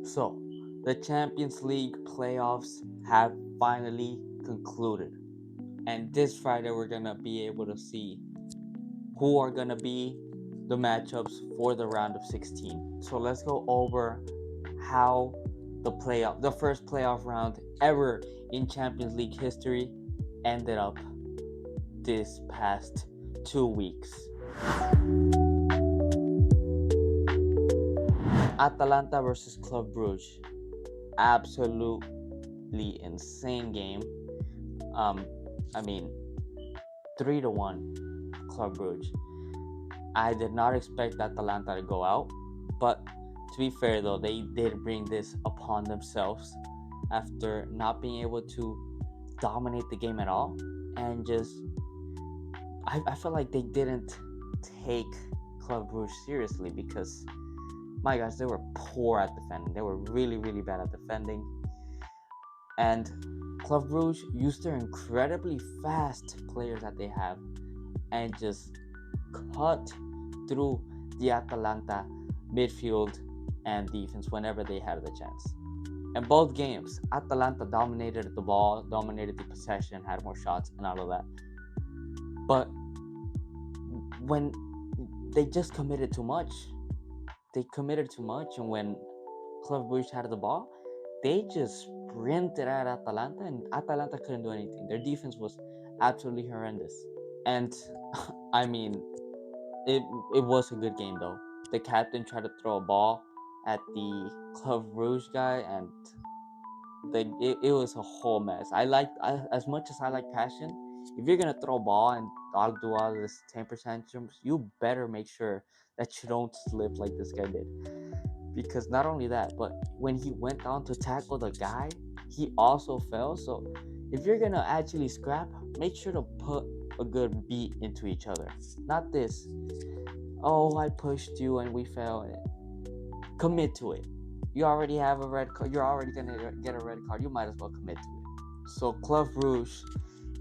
So, the Champions League playoffs have finally concluded. And this Friday, we're going to be able to see who are going to be the matchups for the round of 16. So, let's go over how the first playoff round ever in Champions League history ended up this past 2 weeks. Atalanta versus Club Brugge. Absolutely insane game. Um, I mean, 3-1 Club Brugge. I did not expect Atalanta to go out, but to be fair though, they did bring this upon themselves after not being able to dominate the game at all, and just I feel like they didn't take Club Brugge seriously because my gosh, they were poor at defending. They were really, really bad at defending. And Club Brugge used their incredibly fast players that they have and just cut through the Atalanta midfield and defense whenever they had the chance. In both games, Atalanta dominated the ball, dominated the possession, had more shots, and all of that. But when they just committed too much, and when Club Brugge had the ball, they just sprinted at Atalanta, and Atalanta couldn't do anything. Their defense was absolutely horrendous. And I mean, it was a good game though. The captain tried to throw a ball at the Club Brugge guy, and it was a whole mess. As much as I like passion. If you're gonna throw a ball and I'll do all this temper tantrums, you better make sure that you don't slip like this guy did. Because not only that, but when he went down to tackle the guy, he also fell. So if you're gonna actually scrap, make sure to put a good beat into each other. Not this, oh, I pushed you and we fell. Commit to it. You already have a red card. You're already gonna get a red card. You might as well commit to it. So Club Rouge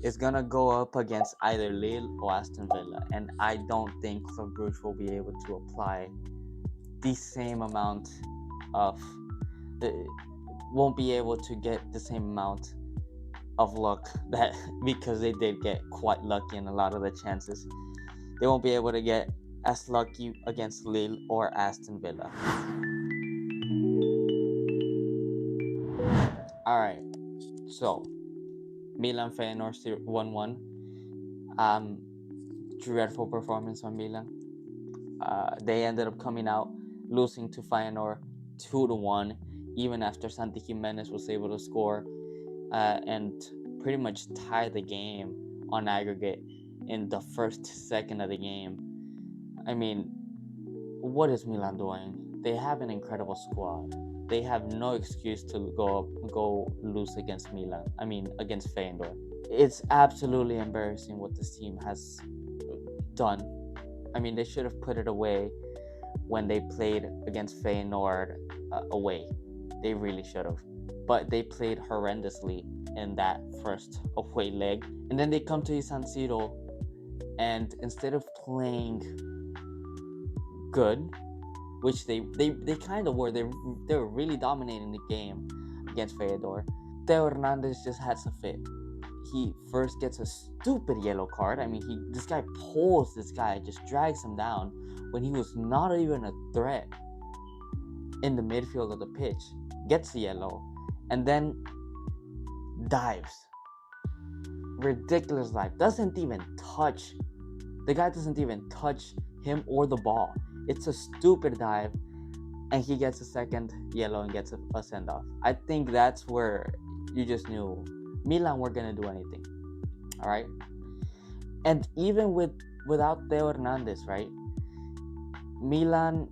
is gonna go up against either Lille or Aston Villa, and I don't think Club Rouge will be able to apply the same amount of won't be able to get the same amount of luck that because they did get quite lucky in a lot of the chances. They won't be able to get as lucky against Lille or Aston Villa. All right, so Milan Feyenoord 1-1. Dreadful performance on Milan. They ended up coming out losing to Feyenoord 2-1, even after Santi Jimenez was able to score and pretty much tie the game on aggregate in the first second of the game. I mean, what is Milan doing? They have an incredible squad. They have no excuse to go lose against against Feyenoord. It's absolutely embarrassing what this team has done. I mean, they should have put it away when they played against Feyenoord away. They really should have. But they played horrendously in that first away leg. And then they come to San Siro, and instead of playing good, which they kind of were, they were really dominating the game against Feyenoord. Theo Hernandez just had to fit. He first gets a stupid yellow card. I mean, this guy pulls this guy, just drags him down when he was not even a threat in the midfield of the pitch. Gets the yellow, and then dives. Ridiculous dive. Doesn't even touch. The guy doesn't even touch him or the ball. It's a stupid dive, and he gets a second yellow and gets a send-off. I think that's where you just knew Milan weren't gonna do anything. All right, and even without Theo Hernandez, right? Milan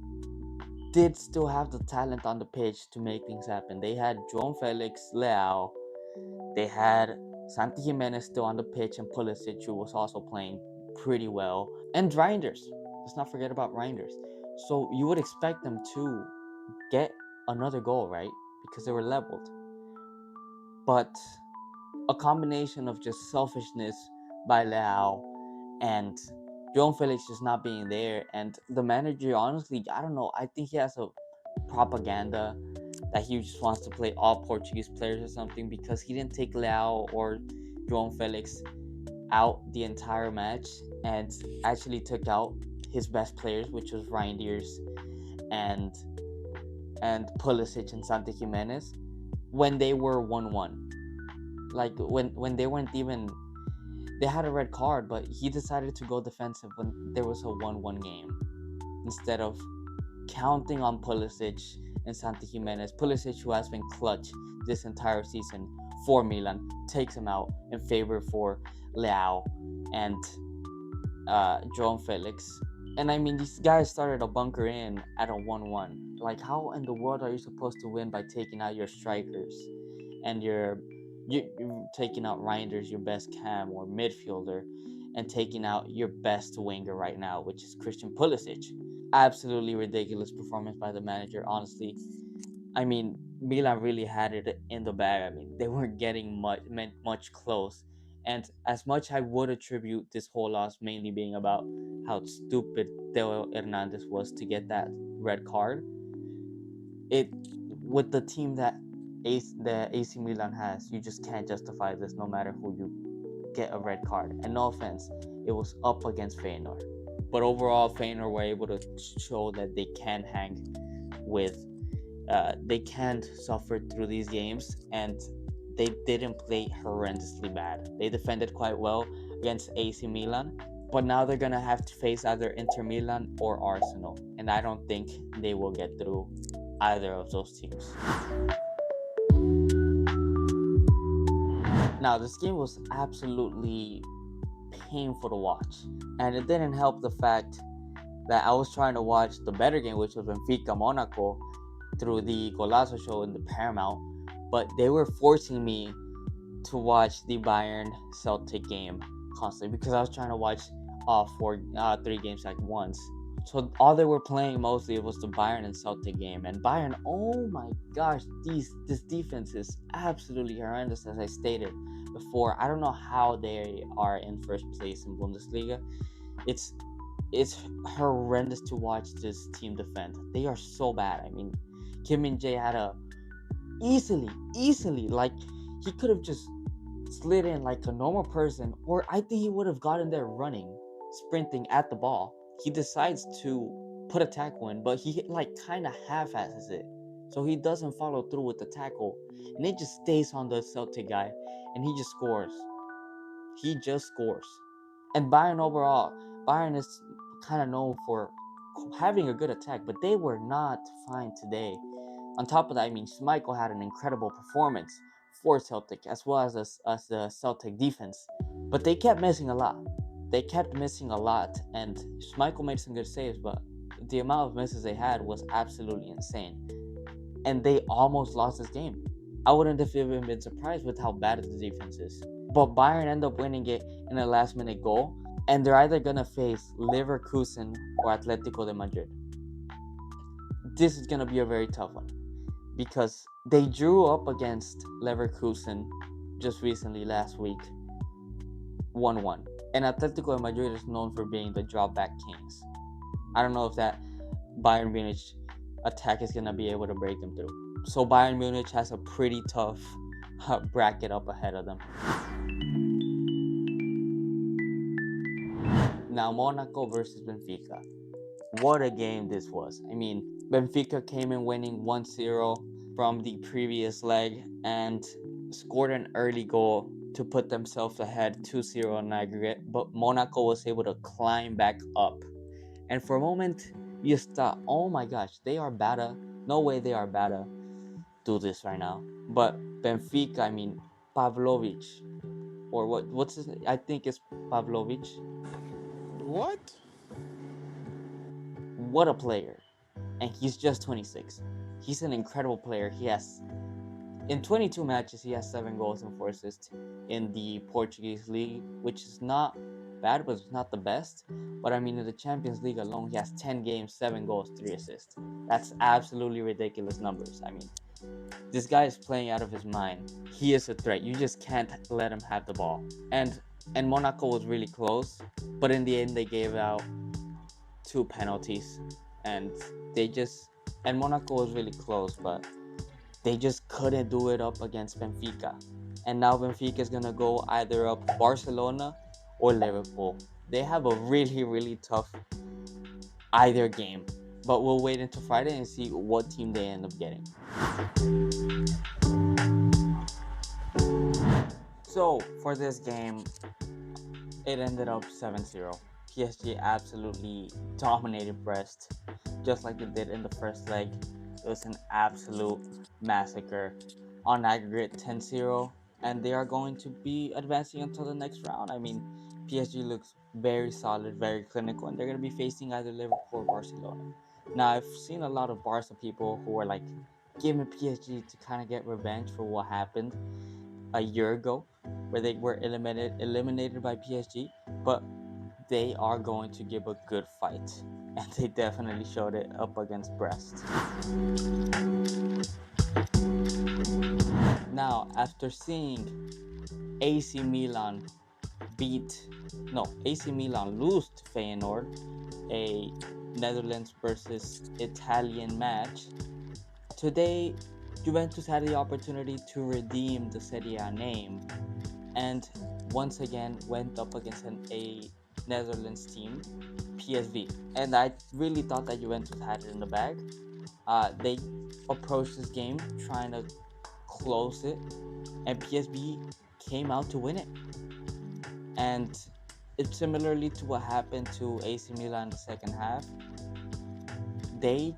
did still have the talent on the pitch to make things happen. They had João Felix, Leao. They had Santi Jimenez still on the pitch, and Pulisic, who was also playing pretty well, and Reinders. Let's not forget about Reinders. So you would expect them to get another goal, right? Because they were leveled. But a combination of just selfishness by Leao and João Felix just not being there, and the manager, honestly, I don't know. I think he has a propaganda that he just wants to play all Portuguese players or something, because he didn't take Leao or João Felix out the entire match and actually took out his best players, which was Reinders and Pulisic and Santi Jimenez, when they were 1-1. Like when they weren't even, they had a red card, but he decided to go defensive when there was a 1-1 game instead of counting on Pulisic and Santi Jimenez. Pulisic, who has been clutch this entire season for Milan, takes him out in favor for Leao and João Felix. And I mean, these guys started a bunker in at a 1-1. Like, how in the world are you supposed to win by taking out your strikers and you're taking out Reinders, your best cam or midfielder, and taking out your best winger right now, which is Christian Pulisic? Absolutely ridiculous performance by the manager, honestly. I mean, Milan really had it in the bag. I mean, they weren't getting much close. And as much I would attribute this whole loss mainly being about how stupid Theo Hernandez was to get that red card, it with the team that the AC Milan has, you just can't justify this no matter who you get a red card. And no offense, it was up against Feyenoord. But overall, Feyenoord were able to show that they can hang with, they can't suffer through these games, and they didn't play horrendously bad. They defended quite well against AC Milan, but now they're going to have to face either Inter Milan or Arsenal, and I don't think they will get through either of those teams. Now, this game was absolutely painful to watch, and it didn't help the fact that I was trying to watch the better game, which was Benfica Monaco, through the Golazo show in the Paramount, but they were forcing me to watch the Bayern Celtic game constantly because I was trying to watch three games at once. So all they were playing mostly was the Bayern and Celtic game, and Bayern, oh my gosh, this defense is absolutely horrendous. As I stated before, I don't know how they are in first place in Bundesliga. It's horrendous to watch this team defend. They are so bad. I mean, Kim Min-jae had a easily, like, he could have just slid in like a normal person, or I think he would have gotten there running, sprinting at the ball. He decides to put a tackle in, but he like kind of half-asses it, so he doesn't follow through with the tackle, and it just stays on the Celtic guy, and he just scores. And Bayern overall, Bayern is kind of known for having a good attack, but they were not fine today. On top of that, I mean, Schmeichel had an incredible performance for Celtic, as well as the Celtic defense, but they kept missing a lot. And Schmeichel made some good saves, but the amount of misses they had was absolutely insane, and they almost lost this game. I wouldn't have even been surprised with how bad the defense is. But Bayern end up winning it in a last-minute goal, and they're either going to face Leverkusen or Atletico de Madrid. This is going to be a very tough one, because they drew up against Leverkusen just recently, last week, 1-1. And Atletico de Madrid is known for being the drawback kings. I don't know if that Bayern Munich attack is going to be able to break them through. So Bayern Munich has a pretty tough bracket up ahead of them. Now, Monaco versus Benfica. What a game this was. I mean, Benfica came in winning 1-0 from the previous leg and scored an early goal to put themselves ahead 2-0 in aggregate, but Monaco was able to climb back up. And for a moment, you just thought, oh my gosh, they are better. No way they are better. Do this right now. But Benfica, I mean, Pavlovic, or what's his name? I think it's Pavlovic. What? What a player. And he's just 26. He's an incredible player. He has, in 22 matches, he has 7 goals and 4 assists in the Portuguese league, which is not bad, but it's not the best. But I mean, in the Champions League alone, he has 10 games, 7 goals, 3 assists. That's absolutely ridiculous numbers. I mean, this guy is playing out of his mind. He is a threat. You just can't let him have the ball. And Monaco was really close, but in the end, they gave out 2 penalties, and Monaco was really close, but they just couldn't do it up against Benfica. And now Benfica is going to go either up Barcelona or Liverpool. They have a really, really tough either game. But we'll wait until Friday and see what team they end up getting. So for this game, it ended up 7-0. PSG absolutely dominated Brest, just like it did in the first leg. It was an absolute massacre. On aggregate 10-0, and they are going to be advancing until the next round. I mean, PSG looks very solid, very clinical, and they're going to be facing either Liverpool or Barcelona. Now, I've seen a lot of Barca people who are like giving PSG to kind of get revenge for what happened a year ago, where they were eliminated by PSG, but they are going to give a good fight, and they definitely showed it up against Brest. Now, after seeing AC Milan AC Milan lose to Feyenoord, a Netherlands versus Italian match, today Juventus had the opportunity to redeem the Serie A name and once again went up against a Netherlands team, PSV. And I really thought that Juventus had it in the bag. They approached this game trying to close it, and PSV came out to win it. And it's similarly to what happened to AC Milan in the second half. They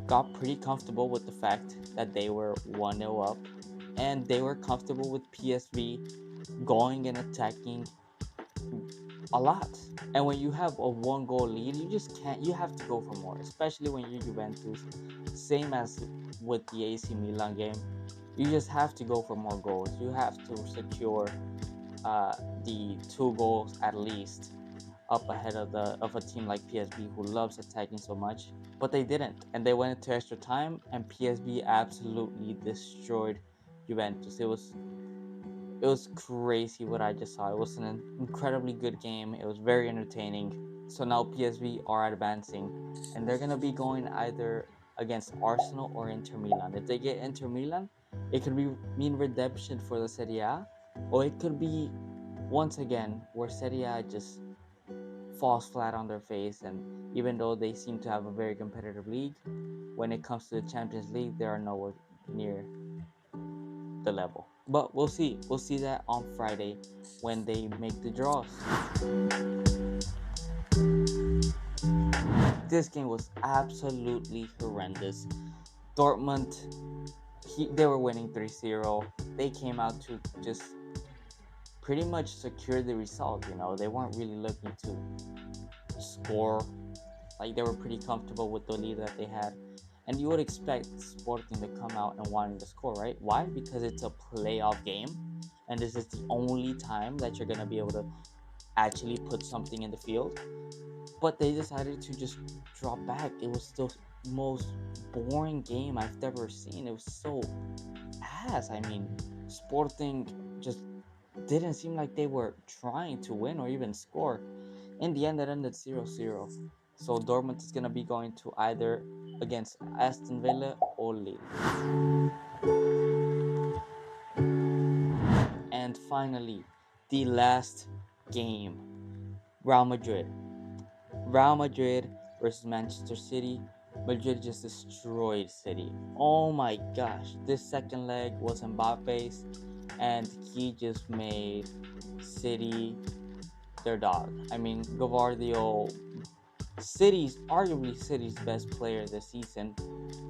got pretty comfortable with the fact that they were 1-0 up, and they were comfortable with PSV going and attacking a lot. And when you have a 1-goal lead, you just can't, you have to go for more, especially when you're Juventus. Same as with the AC Milan game, you just have to go for more goals. You have to secure the 2 goals at least up ahead of a team like PSV who loves attacking so much. But they didn't, and they went into extra time, and PSV absolutely destroyed Juventus. It was crazy what I just saw. It was an incredibly good game. It was very entertaining. So now PSV are advancing, and they're gonna be going either against Arsenal or Inter Milan. If they get Inter Milan, it could mean redemption for the Serie A, or it could be once again where Serie A just falls flat on their face. And even though they seem to have a very competitive league, when it comes to the Champions League, they are nowhere near the level. But we'll see. We'll see that on Friday when they make the draws. This game was absolutely horrendous. Dortmund, they were winning 3-0. They came out to just pretty much secure the result. They weren't really looking to score. Like, they were pretty comfortable with the lead that they had. And you would expect Sporting to come out and wanting to score, right? Why? Because it's a playoff game, and this is the only time that you're going to be able to actually put something in the field. But they decided to just drop back. It was the most boring game I've ever seen. It was so ass. I mean, Sporting just didn't seem like they were trying to win or even score. In the end, it ended 0-0. So Dortmund is going to be going to either against Aston Villa or Lille. And finally, the last game, Real Madrid. Real Madrid versus Manchester City. Madrid just destroyed City. Oh my gosh, this second leg was Mbappe's, and he just made City their dog. I mean, Gavardio, arguably City's best player this season,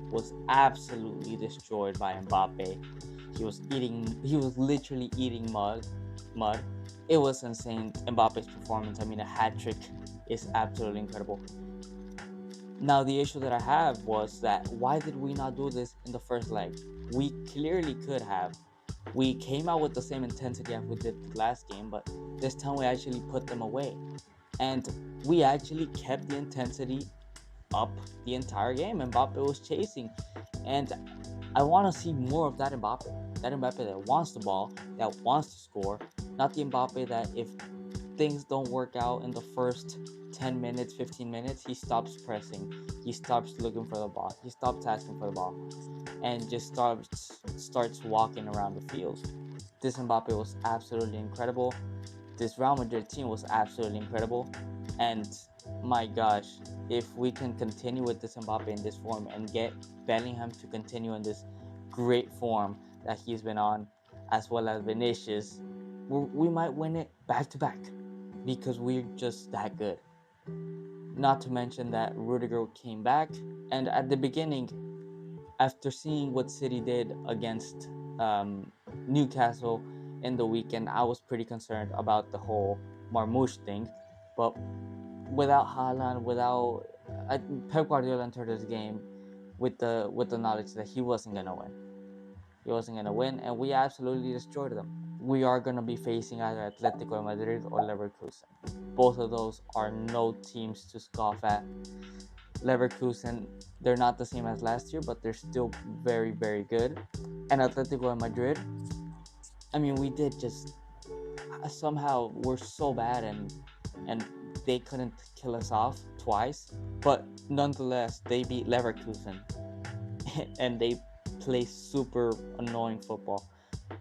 was absolutely destroyed by Mbappe. He was literally eating mud. It was insane. Mbappe's performance. I mean, a hat trick is absolutely incredible. Now, the issue that I have was that why did we not do this in the first leg? We clearly could have. We came out with the same intensity as we did the last game, but this time we actually put them away. And we actually kept the intensity up the entire game. Mbappe was chasing. And I want to see more of that Mbappe. That Mbappe that wants the ball, that wants to score. Not the Mbappe that if things don't work out in the first 10 minutes, 15 minutes, he stops pressing. He stops looking for the ball. He stops asking for the ball. and just starts walking around the field. This Mbappe was absolutely incredible. This Real Madrid team was absolutely incredible. And my gosh, if we can continue with this Mbappe in this form and get Bellingham to continue in this great form that he's been on, as well as Vinicius, we might win it back to back because we're just that good. Not to mention that Rudiger came back, and at the beginning, after seeing what City did against Newcastle in the weekend, I was pretty concerned about the whole Marmoush thing. But without Haaland, without Pep Guardiola entered this game with the knowledge that he wasn't gonna win. He wasn't gonna win, and we absolutely destroyed them. We are gonna be facing either Atletico de Madrid or Leverkusen. Both of those are no teams to scoff at. Leverkusen, they're not the same as last year, but they're still very, very good. And Atletico de Madrid, I mean, we did just somehow we're so bad, and they couldn't kill us off twice, but nonetheless they beat Leverkusen, and they play super annoying football.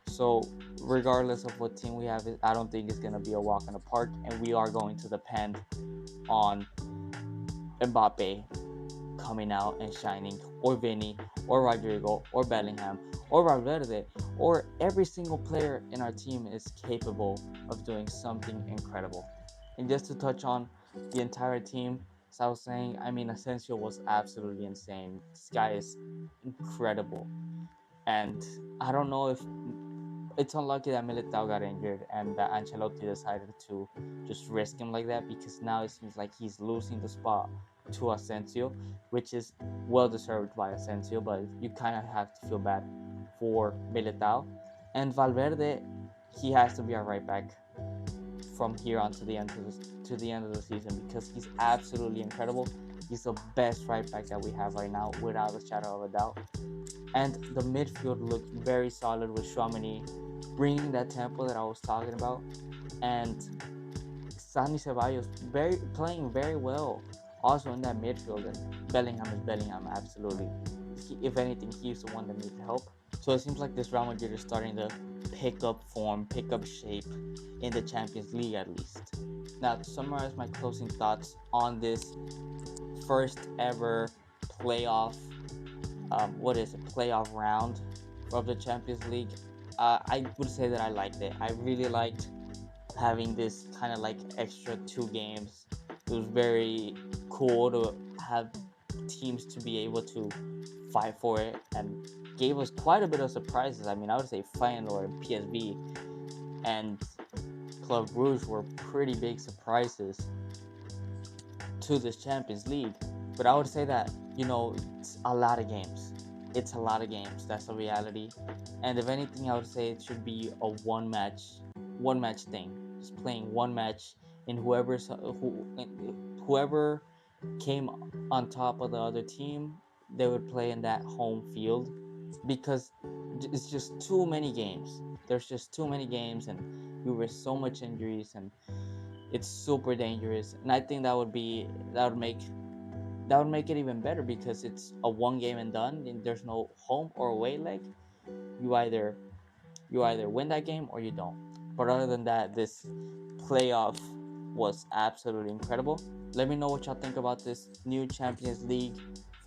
So regardless of what team we have, I don't think it's gonna be a walk in the park, and we are going to depend on Mbappe coming out and shining, or Vinny, or Rodrigo, or Bellingham, or Valverde, or every single player in our team is capable of doing something incredible. And just to touch on the entire team, as I was saying, I mean, Asensio was absolutely insane. This guy is incredible. And I don't know if it's unlucky that Militao got injured and that Ancelotti decided to just risk him like that, because now it seems like he's losing the spot to Asensio, which is well deserved by Asensio, but you kind of have to feel bad for Militao. And Valverde, he has to be our right back from here on to the end of the season, because he's absolutely incredible. He's the best right back that we have right now, without a shadow of a doubt. And the midfield looked very solid with Chouameni bringing that tempo that I was talking about, and Sani Ceballos playing very well also in that midfield. And Bellingham is Bellingham, absolutely. If anything, he's the one that needs help. So it seems like this Real Madrid is starting to pick up form, pick up shape in the Champions League at least. Now, to summarize my closing thoughts on this first ever playoff, playoff round of the Champions League, I would say that I liked it. I really liked having this kind of like extra 2 games. It was very cool to have teams to be able to fight for it, and gave us quite a bit of surprises. I mean, I would say Feyenoord and PSV and Club Brugge were pretty big surprises to this Champions League. But I would say that, it's a lot of games. It's a lot of games. That's the reality. And if anything, I would say it should be a one match thing. Just playing one match, and whoever came on top of the other team, they would play in that home field, because it's just too many games. There's just too many games, and we risk so much injuries, and it's super dangerous. And I think that would make it even better, because it's a one game and done, and there's no home or away leg. You either win that game or you don't. But other than that, this playoff was absolutely incredible. Let me know what y'all think about this new Champions League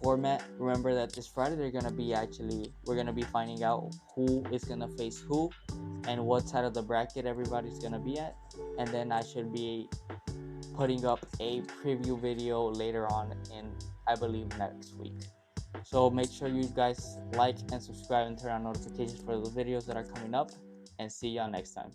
format. Remember that this Friday we're gonna be finding out who is gonna face who and what side of the bracket everybody's gonna be at. And then I should be putting up a preview video later on in, I believe, next week. So make sure you guys like and subscribe and turn on notifications for the videos that are coming up, and see y'all next time.